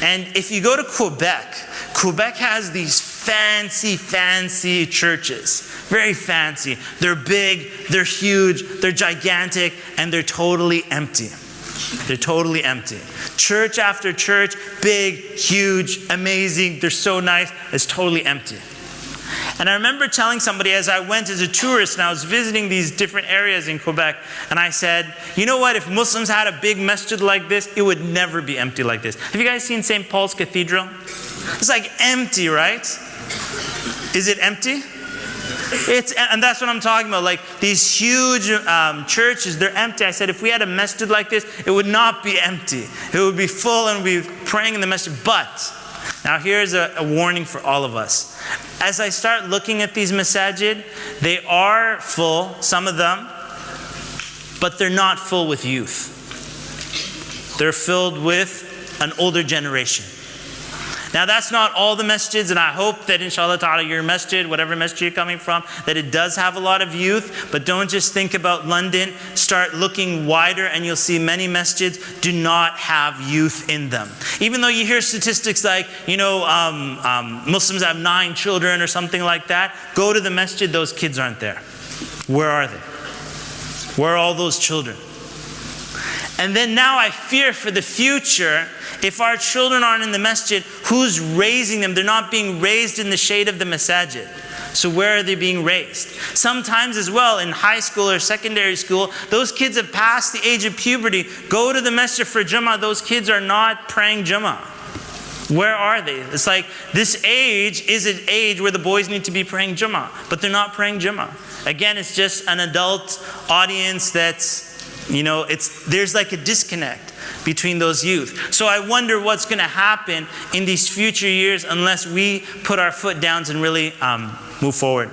And if you go to Quebec has these fancy churches. Very fancy. They're big, they're huge, they're gigantic, and they're totally empty. They're totally empty. Church after church, big, huge, amazing, they're so nice, it's totally empty. And I remember telling somebody as I went as a tourist and I was visiting these different areas in Quebec, and I said, you know what, if Muslims had a big masjid like this, it would never be empty like this. Have you guys seen St. Paul's Cathedral? It's like empty, right? Is it empty? And that's what I'm talking about. Like these huge churches, they're empty. I said, if we had a masjid like this, it would not be empty. It would be full and we'd be praying in the masjid. But now here's a warning for all of us. As I start looking at these masajid, they are full, some of them, but they're not full with youth. They're filled with an older generation. Now that's not all the masjids, and I hope that inshallah ta'ala your masjid, whatever masjid you're coming from, that it does have a lot of youth, but don't just think about London. Start looking wider and you'll see many masjids do not have youth in them. Even though you hear statistics like, Muslims have 9 children or something like that, go to the masjid, those kids aren't there. Where are they? Where are all those children? And then now I fear for the future, if our children aren't in the masjid, who's raising them? They're not being raised in the shade of the masajid. So where are they being raised? Sometimes as well, in high school or secondary school, those kids have passed the age of puberty. Go to the masjid for Jummah, those kids are not praying Jummah. Where are they? It's like this age is an age where the boys need to be praying Jummah, but they're not praying Jummah. Again, it's just an adult audience that's, there's like a disconnect between those youth. So I wonder what's going to happen in these future years unless we put our foot down and really move forward.